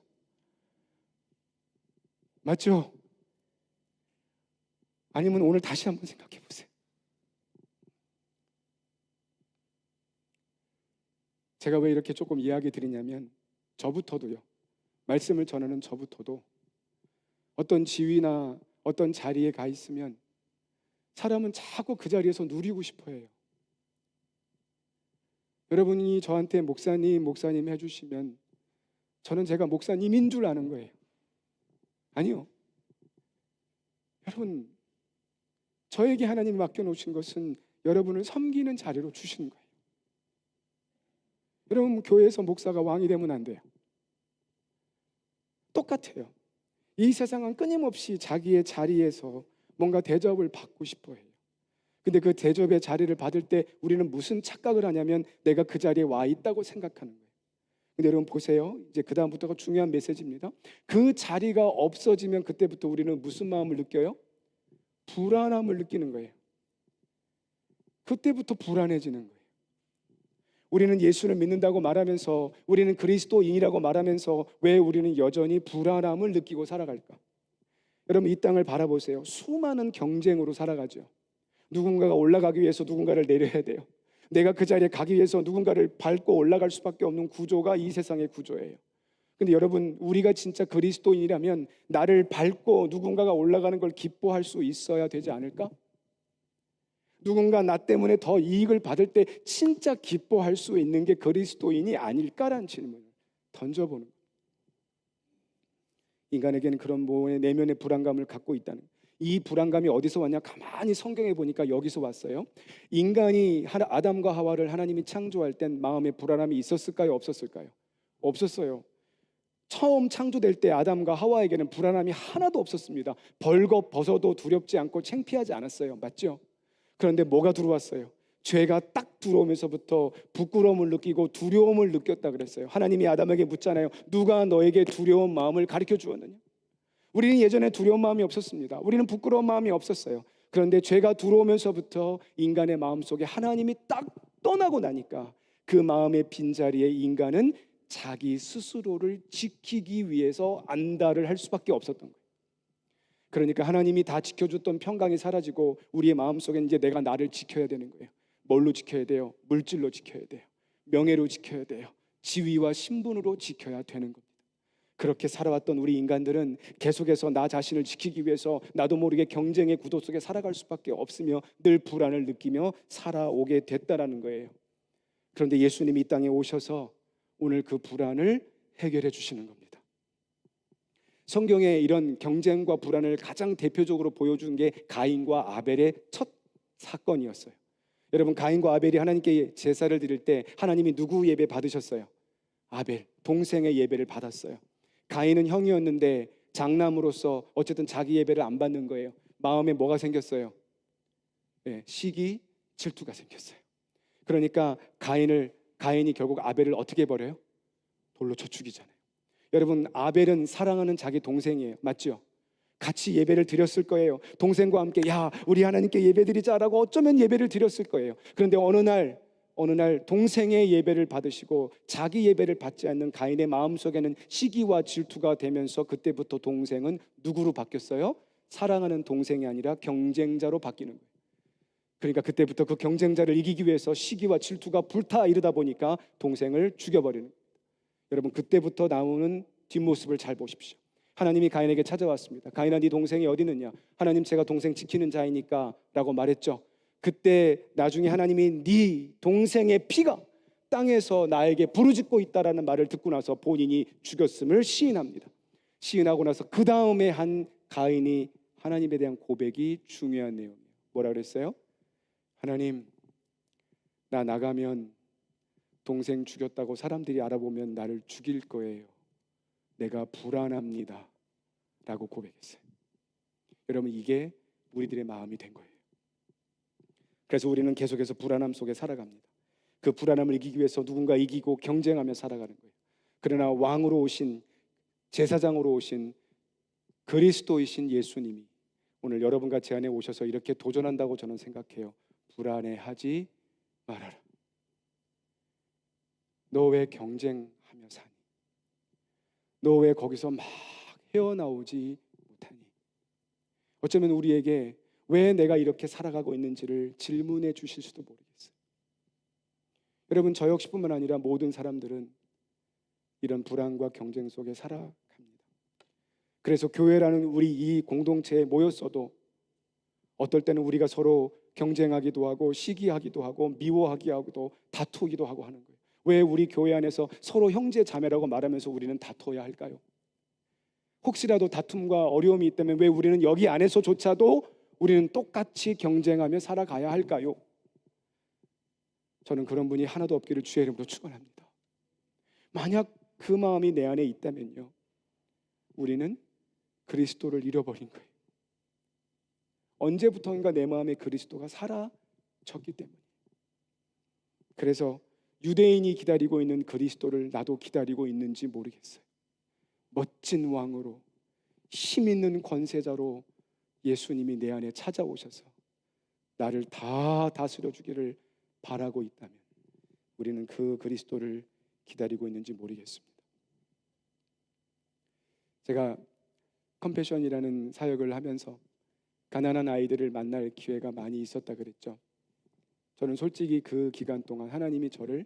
S1: 맞죠? 아니면 오늘 다시 한번 생각해 보세요. 제가 왜 이렇게 조금 이야기 드리냐면, 저부터도요, 말씀을 전하는 저부터도 어떤 지위나 어떤 자리에 가 있으면 사람은 자꾸 그 자리에서 누리고 싶어 해요. 여러분이 저한테 목사님 해주시면 저는 제가 목사님인 줄 아는 거예요. 아니요. 여러분, 저에게 하나님이 맡겨놓으신 것은 여러분을 섬기는 자리로 주신 거예요. 여러분, 교회에서 목사가 왕이 되면 안 돼요. 똑같아요. 이 세상은 끊임없이 자기의 자리에서 뭔가 대접을 받고 싶어 해요. 근데 그 대접의 자리를 받을 때 우리는 무슨 착각을 하냐면 내가 그 자리에 와 있다고 생각하는 거예요. 근데 여러분 보세요. 이제 그 다음부터가 중요한 메시지입니다. 그 자리가 없어지면 그때부터 우리는 무슨 마음을 느껴요? 불안함을 느끼는 거예요. 그때부터 불안해지는 거예요. 우리는 예수를 믿는다고 말하면서, 우리는 그리스도인이라고 말하면서 왜 우리는 여전히 불안함을 느끼고 살아갈까? 여러분, 이 땅을 바라보세요. 수많은 경쟁으로 살아가죠. 누군가가 올라가기 위해서 누군가를 내려야 돼요. 내가 그 자리에 가기 위해서 누군가를 밟고 올라갈 수밖에 없는 구조가 이 세상의 구조예요. 근데 여러분, 우리가 진짜 그리스도인이라면 나를 밟고 누군가가 올라가는 걸 기뻐할 수 있어야 되지 않을까? 누군가 나 때문에 더 이익을 받을 때 진짜 기뻐할 수 있는 게 그리스도인이 아닐까라는 질문을 던져보는 거예요. 인간에게는 그런 내면의 불안감을 갖고 있다는, 이 불안감이 어디서 왔냐? 가만히 성경에 보니까 여기서 왔어요. 인간이 아담과 하와를 하나님이 창조할 땐 마음에 불안함이 있었을까요? 없었을까요? 없었어요. 처음 창조될 때 아담과 하와에게는 불안함이 하나도 없었습니다. 벌거 벗어도 두렵지 않고 창피하지 않았어요. 맞죠? 그런데 뭐가 들어왔어요? 죄가 딱 들어오면서부터 부끄러움을 느끼고 두려움을 느꼈다 그랬어요. 하나님이 아담에게 묻잖아요. 누가 너에게 두려운 마음을 가르쳐 주었느냐? 우리는 예전에 두려운 마음이 없었습니다. 우리는 부끄러운 마음이 없었어요. 그런데 죄가 들어오면서부터 인간의 마음속에 하나님이 딱 떠나고 나니까 그 마음의 빈자리에 인간은 자기 스스로를 지키기 위해서 안달을 할 수밖에 없었던 거예요. 그러니까 하나님이 다 지켜줬던 평강이 사라지고 우리의 마음속에 이제 내가 나를 지켜야 되는 거예요. 뭘로 지켜야 돼요? 물질로 지켜야 돼요. 명예로 지켜야 돼요. 지위와 신분으로 지켜야 되는 겁니다. 그렇게 살아왔던 우리 인간들은 계속해서 나 자신을 지키기 위해서 나도 모르게 경쟁의 구도 속에 살아갈 수밖에 없으며 늘 불안을 느끼며 살아오게 됐다라는 거예요. 그런데 예수님이 이 땅에 오셔서 오늘 그 불안을 해결해 주시는 겁니다. 성경에 이런 경쟁과 불안을 가장 대표적으로 보여준 게 가인과 아벨의 첫 사건이었어요. 여러분, 가인과 아벨이 하나님께 제사를 드릴 때 하나님이 누구 예배 받으셨어요? 아벨, 동생의 예배를 받았어요. 가인은 형이었는데 장남으로서 어쨌든 자기 예배를 안 받는 거예요. 마음에 뭐가 생겼어요? 네, 시기, 질투가 생겼어요. 그러니까 가인이 결국 아벨을 어떻게 버려요? 돌로 쳐 죽이잖아요. 여러분, 아벨은 사랑하는 자기 동생이에요. 맞죠? 같이 예배를 드렸을 거예요. 동생과 함께 야, 우리 하나님께 예배 드리자라고 어쩌면 예배를 드렸을 거예요. 그런데 어느 날 동생의 예배를 받으시고 자기 예배를 받지 않는 가인의 마음속에는 시기와 질투가 되면서 그때부터 동생은 누구로 바뀌었어요? 사랑하는 동생이 아니라 경쟁자로 바뀌는 거예요. 그러니까 그때부터 그 경쟁자를 이기기 위해서 시기와 질투가 불타 이르다 보니까 동생을 죽여버리는 거예요. 여러분, 그때부터 나오는 뒷모습을 잘 보십시오. 하나님이 가인에게 찾아왔습니다. 가인아, 네 동생이 어디 있느냐? 하나님, 제가 동생 지키는 자이니까 라고 말했죠. 그때 나중에 하나님이 네 동생의 피가 땅에서 나에게 부르짖고 있다라는 말을 듣고 나서 본인이 죽였음을 시인합니다. 시인하고 나서 그 다음에 한 가인이 하나님에 대한 고백이 중요한 내용이에요. 뭐라 그랬어요? 하나님, 나 나가면 동생 죽였다고 사람들이 알아보면 나를 죽일 거예요. 내가 불안합니다 라고 고백했어요. 여러분, 이게 우리들의 마음이 된 거예요. 그래서 우리는 계속해서 불안함 속에 살아갑니다. 그 불안함을 이기기 위해서 누군가 이기고 경쟁하며 살아가는 거예요. 그러나 왕으로 오신, 제사장으로 오신 그리스도이신 예수님이 오늘 여러분과 제 안에 오셔서 이렇게 도전한다고 저는 생각해요. 불안해하지 말아라. 너 왜 경쟁하며 사니? 너 왜 거기서 막 헤어나오지 못하니? 어쩌면 우리에게 왜 내가 이렇게 살아가고 있는지를 질문해 주실 수도 모르겠어요. 여러분, 저 역시뿐만 아니라 모든 사람들은 이런 불안과 경쟁 속에 살아갑니다. 그래서 교회라는 우리 이 공동체에 모였어도 어떨 때는 우리가 서로 경쟁하기도 하고 시기하기도 하고 미워하기도 다투기도 하고 하는 거예요. 왜 우리 교회 안에서 서로 형제 자매라고 말하면서 우리는 다투어야 할까요? 혹시라도 다툼과 어려움이 있다면 왜 우리는 여기 안에서조차도 우리는 똑같이 경쟁하며 살아가야 할까요? 저는 그런 분이 하나도 없기를 주의 이름으로 축원합니다. 만약 그 마음이 내 안에 있다면요, 우리는 그리스도를 잃어버린 거예요. 언제부턴가 내 마음에 그리스도가 사라졌기 때문에. 그래서 유대인이 기다리고 있는 그리스도를 나도 기다리고 있는지 모르겠어요. 멋진 왕으로, 힘 있는 권세자로 예수님이 내 안에 찾아오셔서 나를 다 다스려 주기를 바라고 있다면 우리는 그 그리스도를 기다리고 있는지 모르겠습니다. 제가 컴패션이라는 사역을 하면서 가난한 아이들을 만날 기회가 많이 있었다 그랬죠. 저는 솔직히 그 기간 동안 하나님이 저를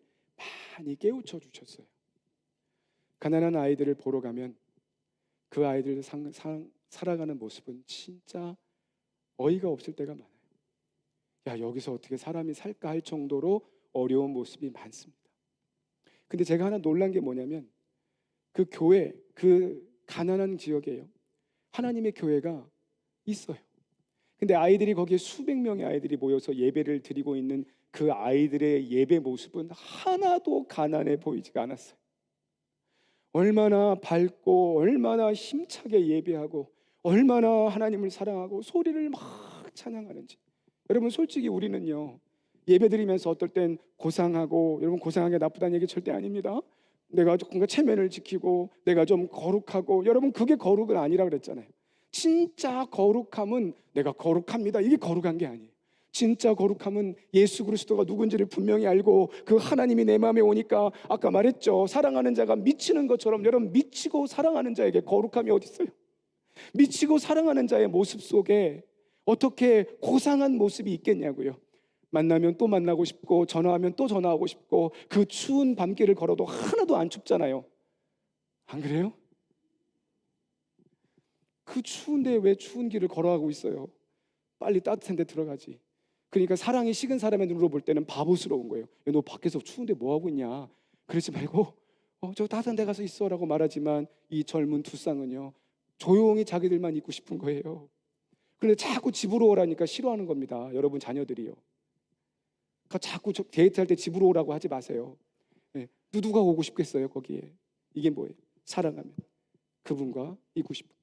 S1: 많이 깨우쳐 주셨어요. 가난한 아이들을 보러 가면 그 아이들 살아가는 모습은 진짜 어이가 없을 때가 많아요. 야, 여기서 어떻게 사람이 살까 할 정도로 어려운 모습이 많습니다. 근데 제가 하나 놀란 게 뭐냐면 그 교회, 그 가난한 지역에요, 하나님의 교회가 있어요. 근데 아이들이 거기에 수백 명의 아이들이 모여서 예배를 드리고 있는 그 아이들의 예배 모습은 하나도 가난해 보이지가 않았어요. 얼마나 밝고 얼마나 힘차게 예배하고 얼마나 하나님을 사랑하고 소리를 막 찬양하는지. 여러분, 솔직히 우리는요, 예배 드리면서 어떨 땐 고상하고, 여러분, 고상한 게 나쁘다는 얘기 절대 아닙니다. 내가 조금 체면을 지키고 내가 좀 거룩하고, 여러분, 그게 거룩은 아니라 그랬잖아요. 진짜 거룩함은 내가 거룩합니다, 이게 거룩한 게 아니에요. 진짜 거룩함은 예수 그리스도가 누군지를 분명히 알고 그 하나님이 내 마음에 오니까, 아까 말했죠, 사랑하는 자가 미치는 것처럼. 여러분, 미치고 사랑하는 자에게 거룩함이 어디 있어요? 미치고 사랑하는 자의 모습 속에 어떻게 고상한 모습이 있겠냐고요. 만나면 또 만나고 싶고 전화하면 또 전화하고 싶고 그 추운 밤길을 걸어도 하나도 안 춥잖아요. 안 그래요? 그 추운데 왜 추운 길을 걸어가고 있어요? 빨리 따뜻한 데 들어가지. 그러니까 사랑이 식은 사람의 눈으로 볼 때는 바보스러운 거예요. 야, 너 밖에서 추운데 뭐 하고 있냐? 그러지 말고 저 따뜻한 데 가서 있어라고 말하지만 이 젊은 두 쌍은요, 조용히 자기들만 있고 싶은 거예요. 그런데 자꾸 집으로 오라니까 싫어하는 겁니다. 여러분 자녀들이요. 그러니까 자꾸 데이트할 때 집으로 오라고 하지 마세요. 네, 누가 오고 싶겠어요 거기에? 이게 뭐예요? 사랑하면 그분과 있고 싶은,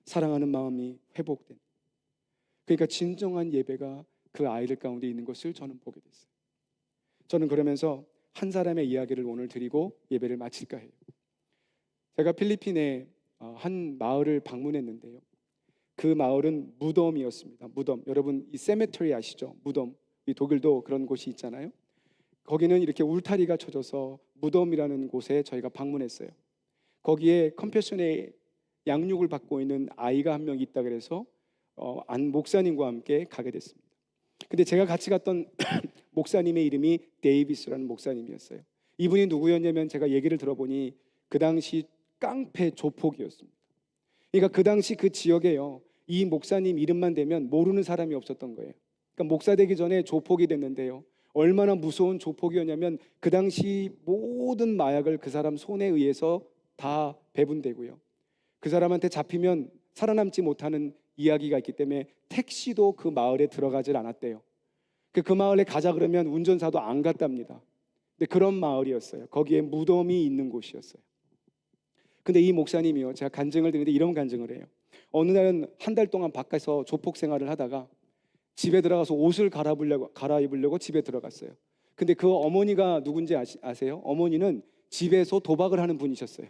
S1: 사랑하는 마음이 회복된, 그러니까 진정한 예배가 그 아이들 가운데 있는 것을 저는 보게 됐어요. 저는 그러면서 한 사람의 이야기를 오늘 드리고 예배를 마칠까 해요. 제가 필리핀의 한 마을을 방문했는데요, 그 마을은 무덤이었습니다. 무덤. 여러분 이 세메터리 아시죠? 무덤. 이 독일도 그런 곳이 있잖아요. 거기는 이렇게 울타리가 쳐져서 무덤이라는 곳에 저희가 방문했어요. 거기에 컴패션의 양육을 받고 있는 아이가 한 명 있다 그래서 안 목사님과 함께 가게 됐습니다. 근데 제가 같이 갔던 목사님의 이름이 데이비스라는 목사님이었어요. 이분이 누구였냐면 제가 얘기를 들어보니 그 당시 깡패 조폭이었습니다. 그러니까 그 당시 그 지역에요, 이 목사님 이름만 대면 모르는 사람이 없었던 거예요. 그러니까 목사 되기 전에 조폭이 됐는데요, 얼마나 무서운 조폭이었냐면 그 당시 모든 마약을 그 사람 손에 의해서 다 배분되고요, 그 사람한테 잡히면 살아남지 못하는 이야기가 있기 때문에 택시도 그 마을에 들어가질 않았대요. 그 마을에 가자 그러면 운전사도 안 갔답니다. 근데 그런 마을이었어요. 거기에 무덤이 있는 곳이었어요. 근데 이 목사님이요, 제가 간증을 드리는데 이런 간증을 해요. 어느 날은 한 달 동안 밖에서 조폭 생활을 하다가 집에 들어가서 옷을 갈아입으려고 집에 들어갔어요. 근데 그 어머니가 누군지 아세요? 어머니는 집에서 도박을 하는 분이셨어요.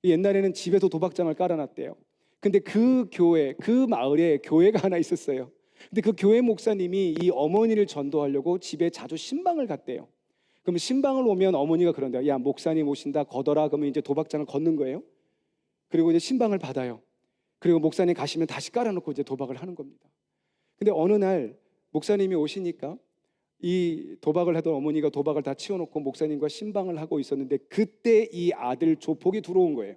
S1: 옛날에는 집에서 도박장을 깔아놨대요. 근데 그 교회, 그 마을에 교회가 하나 있었어요. 근데 그 교회 목사님이 이 어머니를 전도하려고 집에 자주 신방을 갔대요. 그럼 신방을 오면 어머니가 그런대요. 야, 목사님 오신다, 걷어라. 그러면 이제 도박장을 걷는 거예요. 그리고 이제 신방을 받아요. 그리고 목사님 가시면 다시 깔아놓고 이제 도박을 하는 겁니다. 근데 어느 날 목사님이 오시니까 이 도박을 하던 어머니가 도박을 다 치워놓고 목사님과 신방을 하고 있었는데 그때 이 아들 조폭이 들어온 거예요.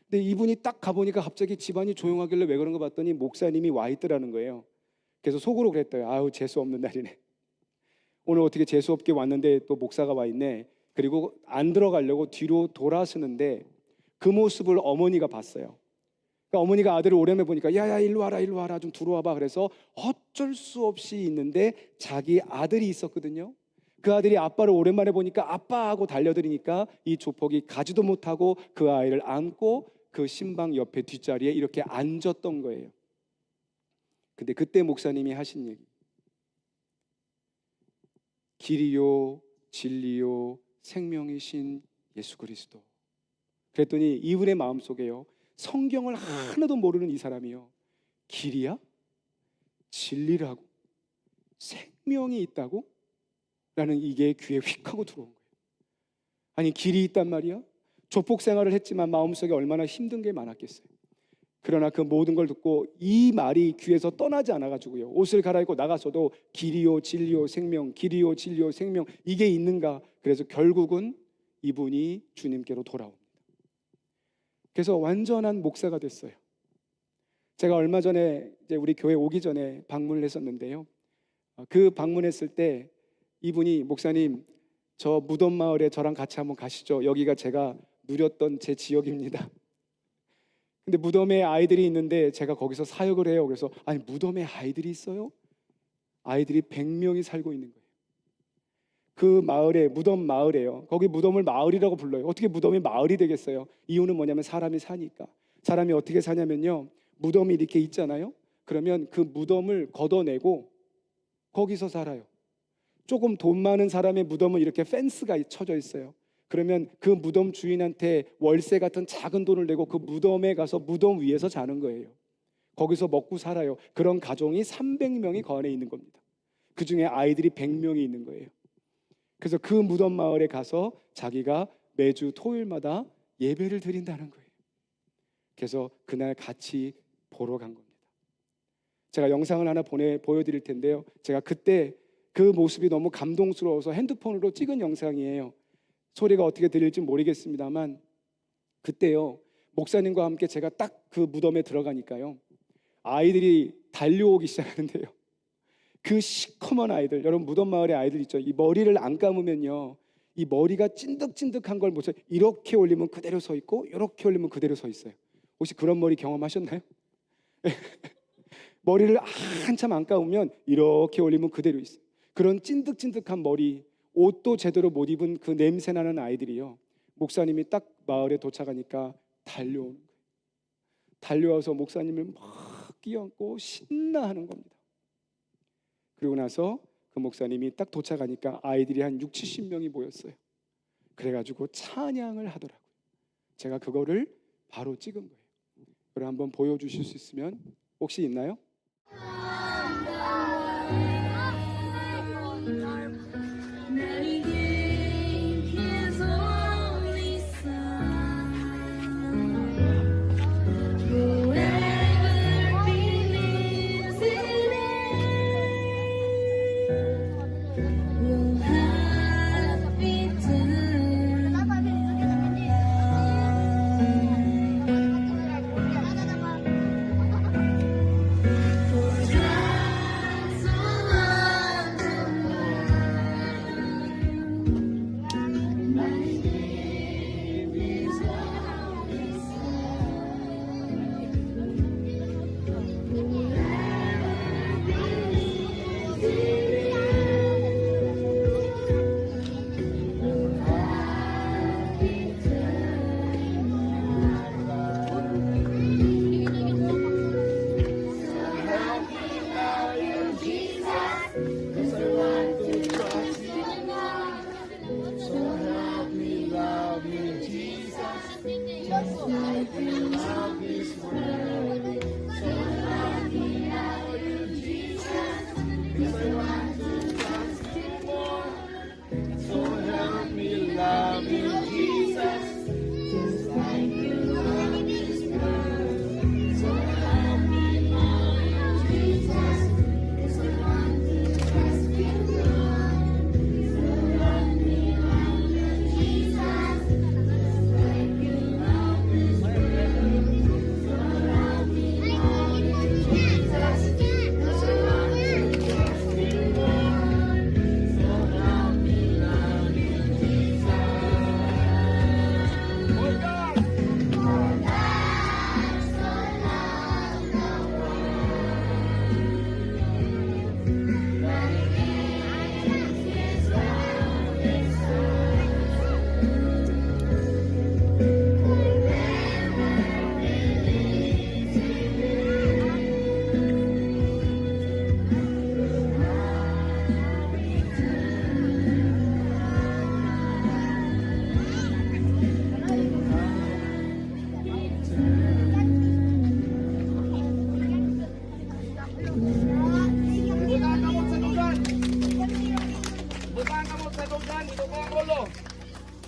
S1: 근데 이분이 딱 가보니까 갑자기 집안이 조용하길래 왜 그런 거 봤더니 목사님이 와 있더라는 거예요. 그래서 속으로 그랬대요. 아유, 재수 없는 날이네. 오늘 어떻게 재수 없게 왔는데 또 목사가 와 있네. 그리고 안 들어가려고 뒤로 돌아서는데 그 모습을 어머니가 봤어요. 그러니까 어머니가 아들을 오랜만에 보니까 야야 일로 와라 좀 들어와봐. 그래서 어쩔 수 없이 있는데 자기 아들이 있었거든요. 그 아들이 아빠를 오랜만에 보니까 아빠하고 달려들으니까 이 조폭이 가지도 못하고 그 아이를 안고 그 신방 옆에 뒷자리에 이렇게 앉았던 거예요. 근데 그때 목사님이 하신 얘기, 길이요 진리요 생명이신 예수 그리스도. 그랬더니 이분의 마음속에요, 성경을 하나도 모르는 이 사람이요, 길이야? 진리라고? 생명이 있다고? 라는 이게 귀에 휙 하고 들어온 거예요. 아니, 길이 있단 말이야? 조폭 생활을 했지만 마음속에 얼마나 힘든 게 많았겠어요. 그러나 그 모든 걸 듣고 이 말이 귀에서 떠나지 않아가지고요, 옷을 갈아입고 나가서도 길이요 진리요 생명, 길이요 진리요 생명, 이게 있는가? 그래서 결국은 이분이 주님께로 돌아옵니다. 그래서 완전한 목사가 됐어요. 제가 얼마 전에 이제 우리 교회 오기 전에 방문을 했었는데요, 그 방문했을 때 이분이 목사님, 저 무덤 마을에 저랑 같이 한번 가시죠. 여기가 제가 누렸던 제 지역입니다. 근데 무덤에 아이들이 있는데 제가 거기서 사역을 해요. 그래서 아니, 무덤에 아이들이 있어요? 아이들이 100명이 살고 있는 거예요. 그 마을에, 무덤 마을이에요. 거기 무덤을 마을이라고 불러요. 어떻게 무덤이 마을이 되겠어요? 이유는 뭐냐면 사람이 사니까. 사람이 어떻게 사냐면요, 무덤이 이렇게 있잖아요. 그러면 그 무덤을 걷어내고 거기서 살아요. 조금 돈 많은 사람의 무덤은 이렇게 펜스가 쳐져 있어요. 그러면 그 무덤 주인한테 월세 같은 작은 돈을 내고 그 무덤에 가서 무덤 위에서 자는 거예요. 거기서 먹고 살아요. 그런 가정이 300명이 그 안에 있는 겁니다. 그 중에 아이들이 100명이 있는 거예요. 그래서 그 무덤 마을에 가서 자기가 매주 토요일마다 예배를 드린다는 거예요. 그래서 그날 같이 보러 간 겁니다. 제가 영상을 하나 보여드릴 텐데요, 제가 그때 그 모습이 너무 감동스러워서 핸드폰으로 찍은 영상이에요. 소리가 어떻게 들릴지 모르겠습니다만 그때요, 목사님과 함께 제가 딱 그 무덤에 들어가니까요, 아이들이 달려오기 시작하는데요. 그 시커먼 아이들, 여러분 무덤 마을의 아이들 있죠. 이 머리를 안 감으면요, 이 머리가 찐득찐득한 걸 보세요. 이렇게 올리면 그대로 서 있고 이렇게 올리면 그대로 서 있어요. 혹시 그런 머리 경험하셨나요? 머리를 한참 안 감으면 이렇게 올리면 그대로 있어요. 그런 찐득찐득한 머리, 옷도 제대로 못 입은 그 냄새나는 아이들이요, 목사님이 딱 마을에 도착하니까 달려오는 거예요. 달려와서 목사님을 막 끼얹고 신나하는 겁니다. 그리고 나서 그 목사님이 딱 도착하니까 아이들이 한 6, 70명이 모였어요. 그래가지고 찬양을 하더라고요. 제가 그거를 바로 찍은 거예요. 그걸 한번 보여주실 수 있으면 혹시 있나요?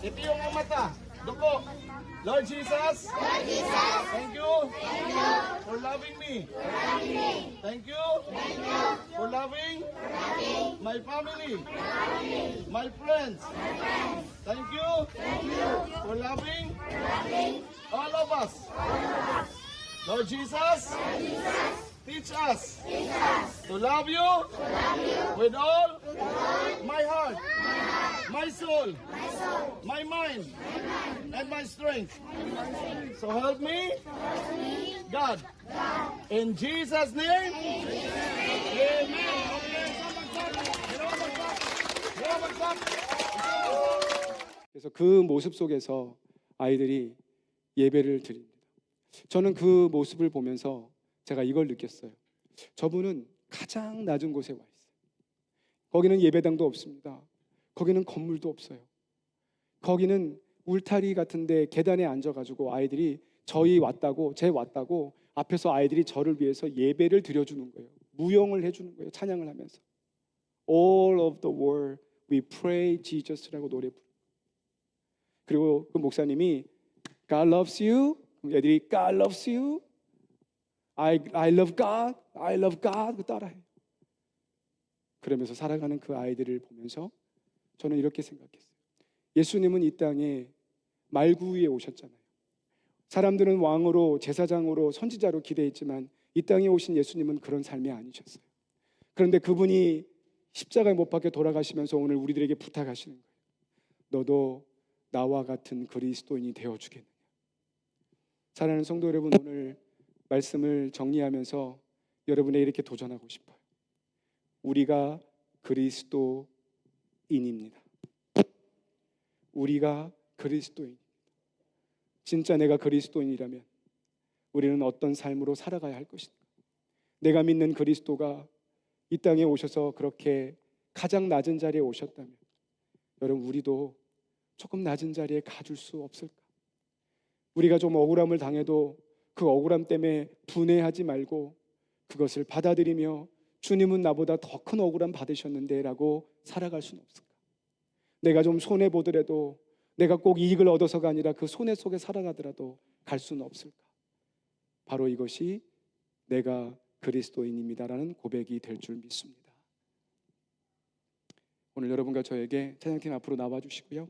S2: Ipiyong ang mata. Duko. Lord Jesus. Lord Jesus. Thank you. Thank you. For loving me. For loving me. Thank you. Thank you. For loving. For loving. My family. My family. My friends. My friends. Thank you. Thank you. For loving. For loving. All of us. All of us. Lord Jesus. Lord Jesus. Teach us. Teach us. To love you. To love you. With all. With all. My heart. My heart. My soul, my mind, and my strength. So help me, God. In Jesus' name, Amen.
S1: 그래서 그 모습 속에서 아이들이 예배를 드립니다. 저는 그 모습을 보면서 제가 이걸 느꼈어요. 저분은 가장 낮은 곳에 와 있어요. 거기는 예배당도 없습니다. 거기는 건물도 없어요. 거기는 울타리 같은데 계단에 앉아가지고 아이들이 저희 왔다고, 제 왔다고 앞에서 아이들이 저를 위해서 예배를 드려주는 거예요. 무용을 해주는 거예요. 찬양을 하면서 All of the world we pray Jesus라고 노래 부르고, 그리고 그 목사님이 God loves you, 애들이 God loves you, I love God, I love God 그 따라해요. 그러면서 살아가는 그 아이들을 보면서 저는 이렇게 생각했어요. 예수님은 이 땅에 말구 위에 오셨잖아요. 사람들은 왕으로, 제사장으로, 선지자로 기대했지만 이 땅에 오신 예수님은 그런 삶이 아니셨어요. 그런데 그분이 십자가에 못 박혀 돌아가시면서 오늘 우리들에게 부탁하시는 거예요. 너도 나와 같은 그리스도인이 되어주겠느냐. 사랑하는 성도 여러분, 오늘 말씀을 정리하면서 여러분에게 이렇게 도전하고 싶어요. 우리가 그리스도인입니다. 우리가 그리스도인. 진짜 내가 그리스도인이라면 우리는 어떤 삶으로 살아가야 할 것인가? 내가 믿는 그리스도가 이 땅에 오셔서 그렇게 가장 낮은 자리에 오셨다면 여러분, 우리도 조금 낮은 자리에 가줄 수 없을까? 우리가 좀 억울함을 당해도 그 억울함 때문에 분해하지 말고 그것을 받아들이며 주님은 나보다 더 큰 억울함 받으셨는데 라고 살아갈 수는 없을까? 내가 좀 손해보더라도 내가 꼭 이익을 얻어서가 아니라 그 손해 속에 살아가더라도 갈 수는 없을까? 바로 이것이 내가 그리스도인입니다라는 고백이 될 줄 믿습니다. 오늘 여러분과 저에게 찬양팀 앞으로 나와 주시고요.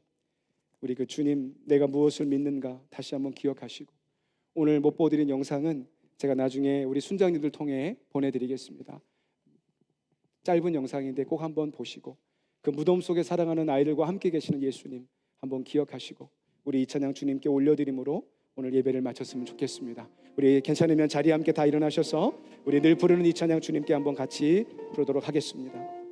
S1: 우리 그 주님, 내가 무엇을 믿는가 다시 한번 기억하시고, 오늘 못 보여드린 영상은 제가 나중에 우리 순장님들 통해 보내드리겠습니다. 짧은 영상인데 꼭 한번 보시고 그 무덤 속에 사랑하는 아이들과 함께 계시는 예수님 한번 기억하시고 우리 이 찬양 주님께 올려드림으로 오늘 예배를 마쳤으면 좋겠습니다. 우리 괜찮으면 자리에 함께 다 일어나셔서 우리 늘 부르는 이 찬양 주님께 한번 같이 부르도록 하겠습니다.